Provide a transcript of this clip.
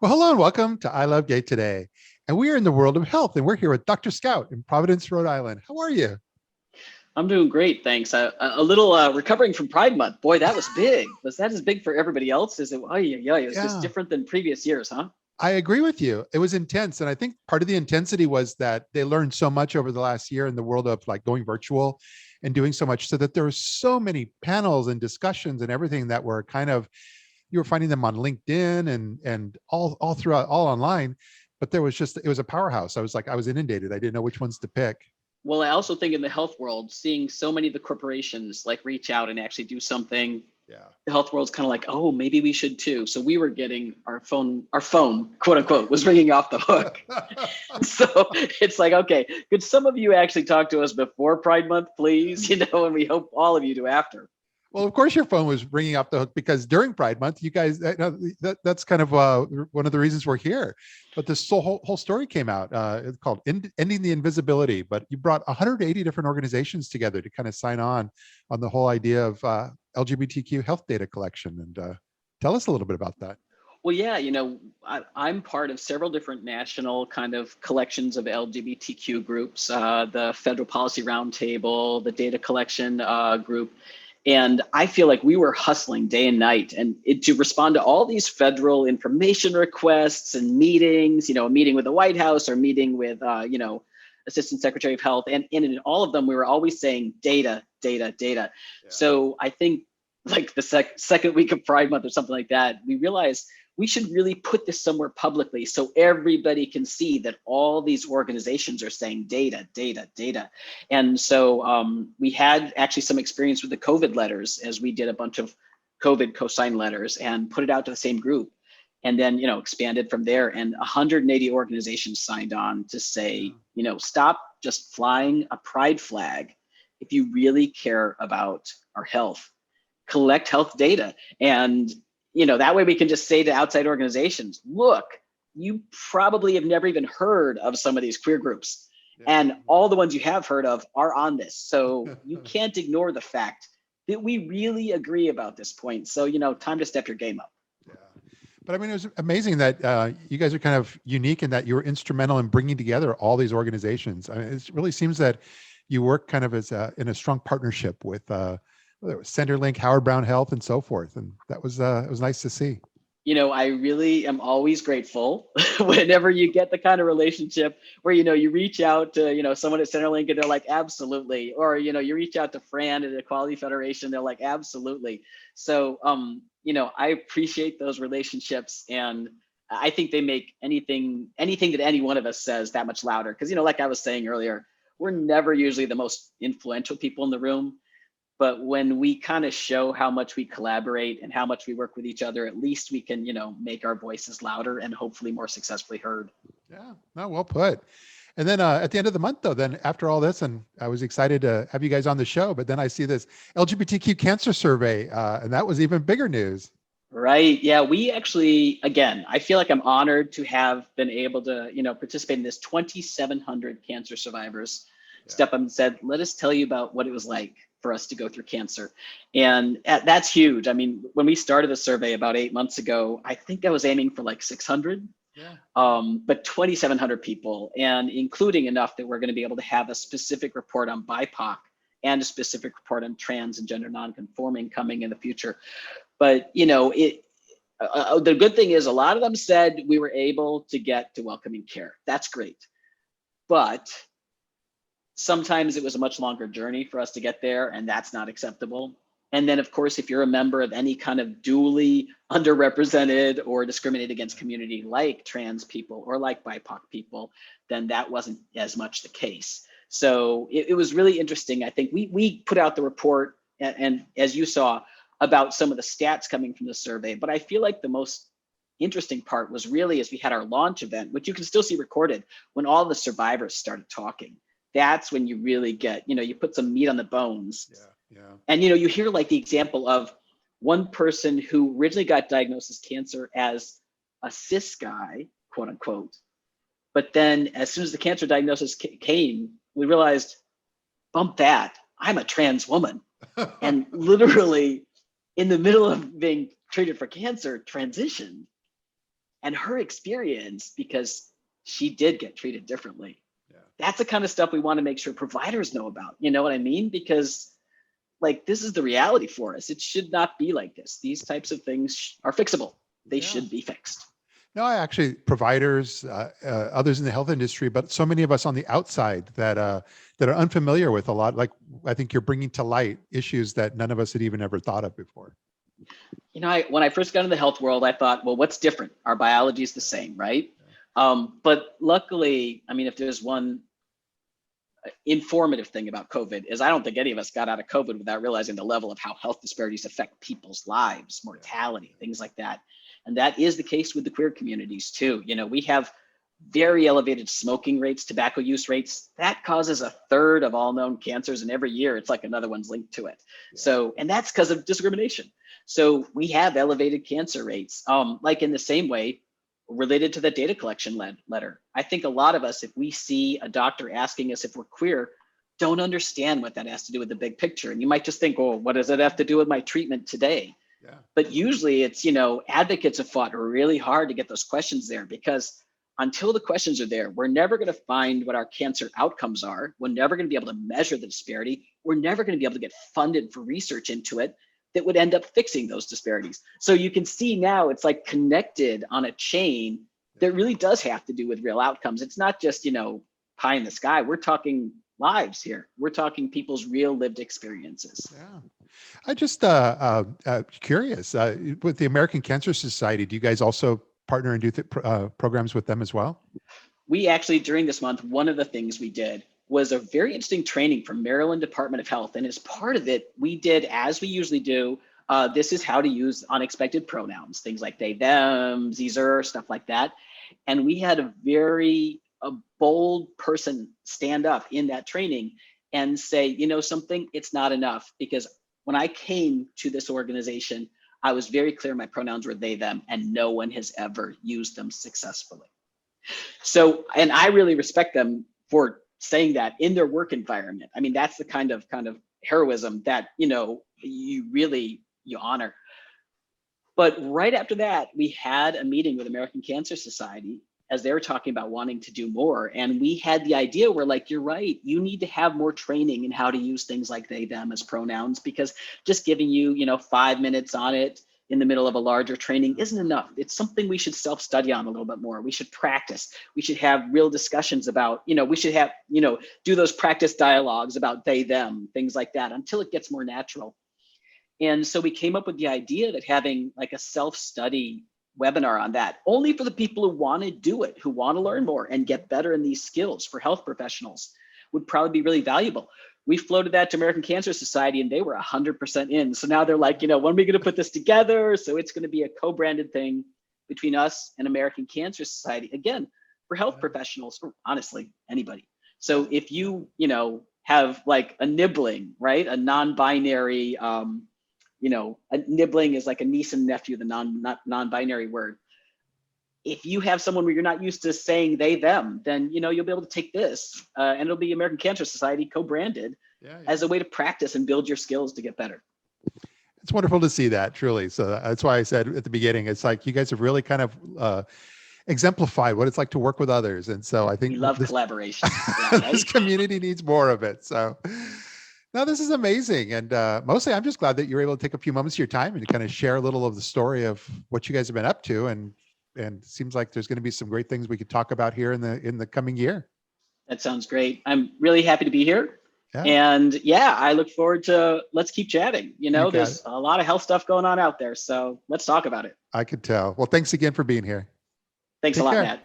Well, hello and welcome to ILoveGay today. And we are in the world of health, and we're here with Dr. Scout in Providence, Rhode Island. How are you? I'm doing great, thanks. A little recovering from Pride Month. Boy, that was big. Was that as big for everybody else? Is it? Oh, yeah, it was just Yeah, different than previous years, huh? I agree with you. It was intense. And I think part of the intensity was that they learned so much over the last year in the world of like going virtual and doing so much so that there were so many panels and discussions and everything that were kind of, you were finding them on LinkedIn and all throughout, all online. But there was just, it was a powerhouse. I was inundated. I didn't know which ones to pick. Well, I also think in the health world, seeing so many of the corporations like reach out and actually do something, Yeah. the health world's kind of like, oh, maybe we should too. So we were getting our phone, quote unquote, was ringing off the hook. So it's like, okay, could some of you actually talk to us before Pride Month, please? And we hope all of you do after. Well, of course, your phone was ringing off the hook because during Pride Month, you guys, that's kind of one of the reasons we're here. But this whole story came out. It's called Ending the Invisibility. But you brought 180 different organizations together to kind of sign on the whole idea of LGBTQ health data collection. And tell us a little bit about that. Well, yeah, I'm part of several different national kind of collections of LGBTQ groups, the Federal Policy Roundtable, the data collection group. And I feel like we were hustling day and night to respond to all these federal information requests and meetings, a meeting with the White House or meeting with, Assistant Secretary of Health. And in all of them, we were always saying data, data, data. Yeah. So I think like the second week of Pride Month or something like that, we realized we should really put this somewhere publicly so everybody can see that all these organizations are saying data, data, data. And so we had actually some experience with the COVID letters as we did a bunch of COVID co-sign letters and put it out to the same group. And then, expanded from there, and 180 organizations signed on to say, stop just flying a pride flag. If you really care about our health, collect health data. And that way we can just say to outside organizations, look, you probably have never even heard of some of these queer groups. Yeah. And all the ones you have heard of are on this. So you can't ignore the fact that we really agree about this point. So, time to step your game up. Yeah. But I mean, it was amazing that you guys are kind of unique in that you were instrumental in bringing together all these organizations. I mean, it really seems that you work kind of as in a strong partnership with whether it was Centerlink, Howard Brown Health, and so forth. And that was it was nice to see. I really am always grateful whenever you get the kind of relationship where, you reach out to, someone at Centerlink and they're like, absolutely. Or, you reach out to Fran at the Equality Federation, they're like, absolutely. So, I appreciate those relationships. And I think they make anything that any one of us says that much louder. Because, like I was saying earlier, we're never usually the most influential people in the room. But when we kind of show how much we collaborate and how much we work with each other, at least we can, make our voices louder and hopefully more successfully heard. Yeah, no, well put. And then at the end of the month, though, then after all this, and I was excited to have you guys on the show, but then I see this LGBTQ cancer survey, and that was even bigger news. Right. Yeah, we actually, again, I feel like I'm honored to have been able to, participate in this 2,700 cancer survivors. Yeah. Step up and said, let us tell you about what it was like for us to go through cancer. And that's huge. I mean, when we started the survey about 8 months ago, I think I was aiming for like 600, but 2,700 people, and including enough that we're going to be able to have a specific report on BIPOC and a specific report on trans and gender nonconforming coming in the future. But, the good thing is a lot of them said we were able to get to welcoming care. That's great. But sometimes it was a much longer journey for us to get there, and that's not acceptable. And then, of course, if you're a member of any kind of duly underrepresented or discriminated against community like trans people or like BIPOC people, then that wasn't as much the case. So it was really interesting. I think we put out the report, and as you saw, about some of the stats coming from the survey. But I feel like the most interesting part was really as we had our launch event, which you can still see recorded, when all the survivors started talking. That's when you really get, you put some meat on the bones. Yeah. And, you hear like the example of one person who originally got diagnosed as cancer as a cis guy, quote unquote. But then as soon as the cancer diagnosis came, we realized, bump that, I'm a trans woman. And literally in the middle of being treated for cancer, transitioned. and her experience, because she did get treated differently. Yeah. That's the kind of stuff we want to make sure providers know about. You know what I mean? Because like, this is the reality for us. It should not be like this. These types of things are fixable. They should be fixed. No, I actually, providers, others in the health industry, but so many of us on the outside that are unfamiliar with a lot. Like, I think you're bringing to light issues that none of us had even ever thought of before. You know, when I first got into the health world, I thought, well, what's different? Our biology is the same, right? But luckily, I mean, if there's one informative thing about COVID, is I don't think any of us got out of COVID without realizing the level of how health disparities affect people's lives, mortality, things like that. And that is the case with the queer communities too. You know, we have very elevated smoking rates, tobacco use rates. That causes a third of all known cancers. And every year it's like another one's linked to it. So, and that's because of discrimination. So we have elevated cancer rates, like in the same way related to the data collection letter. I think a lot of us, if we see a doctor asking us if we're queer, don't understand what that has to do with the big picture. And you might just think, oh, what does it have to do with my treatment today? Yeah. But usually it's, you know, advocates have fought really hard to get those questions there, because until the questions are there, we're never going to find what our cancer outcomes are. We're never going to be able to measure the disparity. We're never going to be able to get funded for research into it that would end up fixing those disparities. So you can see now it's like connected on a chain that really does have to do with real outcomes. It's not just, you know, pie in the sky. We're talking lives here. We're talking people's real lived experiences. Yeah. I just curious, with the American Cancer Society, do you guys also partner and do programs with them as well? We actually, during this month, one of the things we did was a very interesting training from Maryland Department of Health. And as part of it, we did, as we usually do, this is how to use unexpected pronouns, things like they, them, Zer, stuff like that. And we had a very bold person stand up in that training and say, you know something, it's not enough, because when I came to this organization, I was very clear my pronouns were they, them, and no one has ever used them successfully. So, and I really respect them for saying that in their work environment. I mean, that's the kind of heroism that, you know, you honor. But right after that, we had a meeting with American Cancer Society as they were talking about wanting to do more. And we had the idea, we're like, you're right, you need to have more training in how to use things like they, them as pronouns, because just giving you, you know, 5 minutes on it in the middle of a larger training isn't enough. It's something we should self-study on a little bit more. We should practice. We should have real discussions about, you know, we should have, you know, do those practice dialogues about they, them, things like that until it gets more natural. And so we came up with the idea that having like a self-study webinar on that, only for the people who want to do it, who want to learn more and get better in these skills for health professionals, would probably be really valuable. We floated that to American Cancer Society and they were 100% in. So now they're like, you know, when are we going to put this together? So it's going to be a co-branded thing between us and American Cancer Society, again, for health professionals, or honestly, anybody. So if you, you know, have like a nibbling, right? A non-binary, you know, a nibbling is like a niece and nephew, the non-binary word. If you have someone where you're not used to saying they, them, then, you know, you'll be able to take this and it'll be American Cancer Society co-branded as a way to practice and build your skills to get better. It's wonderful to see that, truly. So that's why I said at the beginning, it's like you guys have really kind of exemplified what it's like to work with others. And so I think we love collaboration. Yeah, right? This community needs more of it. So no, this is amazing. And mostly I'm just glad that you're able to take a few moments of your time and kind of share a little of the story of what you guys have been up to. And it seems like there's going to be some great things we could talk about here in the coming year. That sounds great. I'm really happy to be here. Yeah. And yeah, I look forward to, let's keep chatting. You know, there's a lot of health stuff going on out there. So let's talk about it. I could tell. Well, thanks again for being here. Thanks a lot, Matt.